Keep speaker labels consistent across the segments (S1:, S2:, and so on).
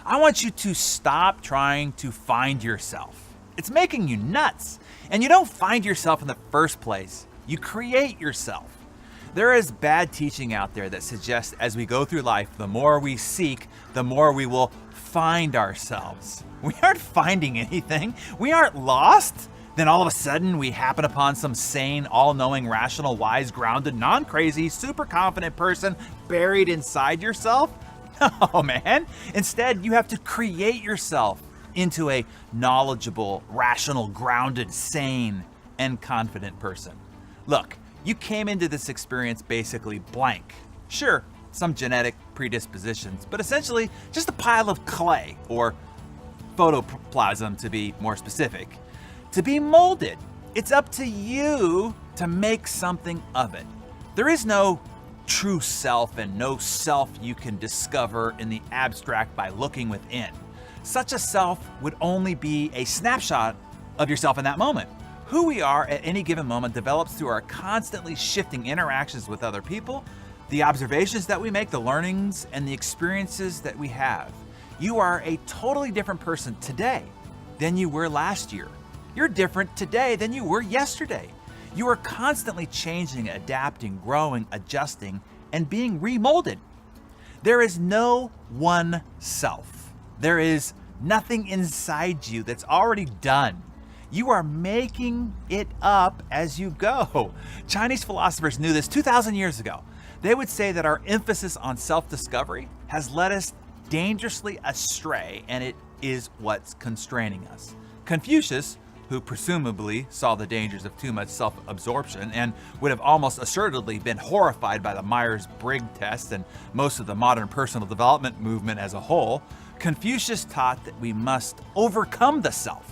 S1: I want you to stop trying to find yourself. It's making you nuts. And you don't find yourself in the first place. You create yourself. There is bad teaching out there that suggests as we go through life, the more we seek, the more we will find ourselves. We aren't finding anything. We aren't lost. Then all of a sudden we happen upon some sane, all-knowing, rational, wise, grounded, non-crazy, super confident person buried inside yourself? No, man. Instead, you have to create yourself into a knowledgeable, rational, grounded, sane, and confident person. Look, you came into this experience basically blank. Sure, some genetic predispositions, but essentially just a pile of clay, or photoplasm to be more specific, to be molded. It's up to you to make something of it. There is no true self and no self you can discover in the abstract by looking within. Such a self would only be a snapshot of yourself in that moment. Who we are at any given moment develops through our constantly shifting interactions with other people, the observations that we make, the learnings, and the experiences that we have. You are a totally different person today than you were last year. You're different today than you were yesterday. You are constantly changing, adapting, growing, adjusting, and being remolded. There is no one self. There is nothing inside you that's already done. You are making it up as you go. Chinese philosophers knew this 2,000 years ago. They would say that our emphasis on self-discovery has led us dangerously astray, and it is what's constraining us. Confucius, who presumably saw the dangers of too much self-absorption and would have almost assuredly been horrified by the Myers-Briggs test and most of the modern personal development movement as a whole, Confucius taught that we must overcome the self.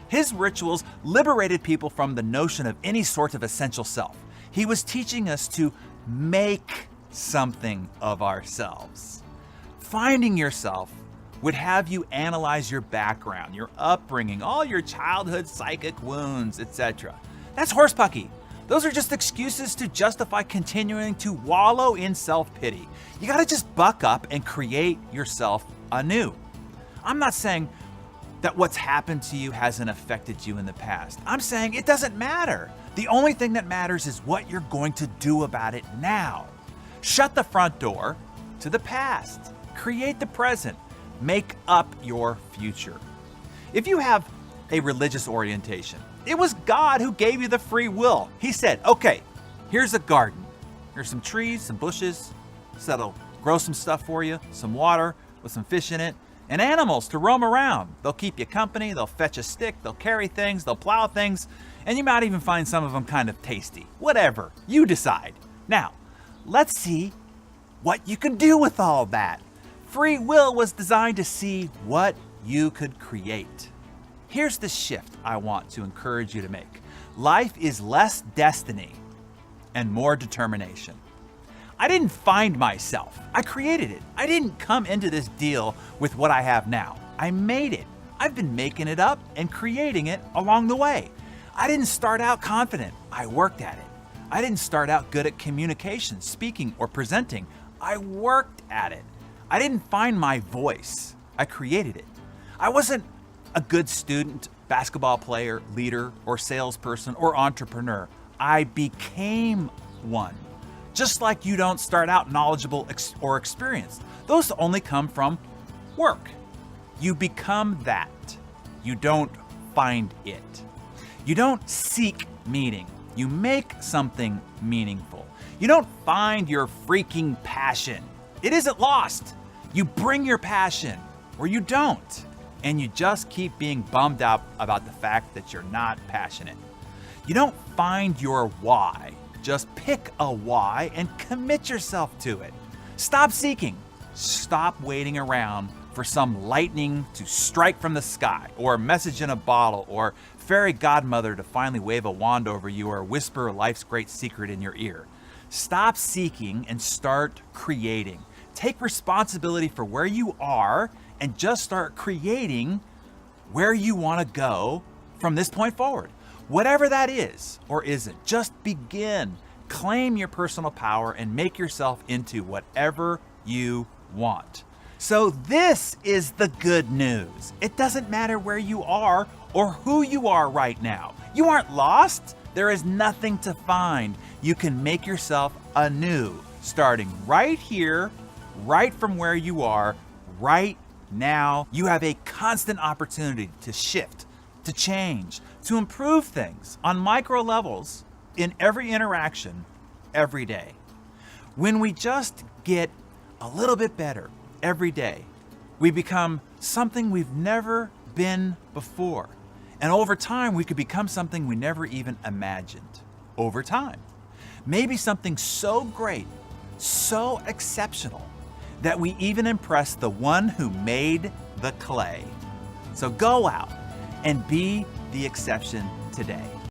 S1: His rituals liberated people from the notion of any sort of essential self. He was teaching us to make something of ourselves. Finding yourself would have you analyze your background, your upbringing, all your childhood psychic wounds, etc. That's horsepucky. Those are just excuses to justify continuing to wallow in self-pity. You gotta just buck up and create yourself anew. I'm not saying that what's happened to you hasn't affected you in the past. I'm saying it doesn't matter. The only thing that matters is what you're going to do about it now. Shut the front door to the past. Create the present. Make up your future. If you have a religious orientation, it was God who gave you the free will. He said, okay, here's a garden. Here's some trees, some bushes, so that'll grow some stuff for you, some water with some fish in it, and animals to roam around. They'll keep you company, they'll fetch a stick, they'll carry things, they'll plow things, and you might even find some of them kind of tasty. Whatever, you decide. Now, let's see what you can do with all that. Free will was designed to see what you could create. Here's the shift I want to encourage you to make. Life is less destiny and more determination. I didn't find myself. I created it. I didn't come into this deal with what I have now. I made it. I've been making it up and creating it along the way. I didn't start out confident. I worked at it. I didn't start out good at communication, speaking, or presenting. I worked at it. I didn't find my voice. I created it. I wasn't a good student, basketball player, leader, or salesperson, or entrepreneur. I became one. Just like you don't start out knowledgeable or experienced. Those only come from work. You become that. You don't find it. You don't seek meaning. You make something meaningful. You don't find your freaking passion. It isn't lost. You bring your passion, or you don't, and you just keep being bummed out about the fact that you're not passionate. You don't find your why. Just pick a why and commit yourself to it. Stop seeking. Stop waiting around for some lightning to strike from the sky, or a message in a bottle, or fairy godmother to finally wave a wand over you, or whisper life's great secret in your ear. Stop seeking and start creating. Take responsibility for where you are and just start creating where you want to go from this point forward. Whatever that is or isn't, just begin. Claim your personal power and make yourself into whatever you want. So this is the good news. It doesn't matter where you are or who you are right now. You aren't lost. There is nothing to find. You can make yourself anew, starting right here, right from where you are, right now. You have a constant opportunity to shift, to change, to improve things on micro levels in every interaction, every day. When we just get a little bit better every day, we become something we've never been before. And over time, we could become something we never even imagined. Over time. Maybe something so great, so exceptional, that we even impress the one who made the clay. So go out and be the exception today.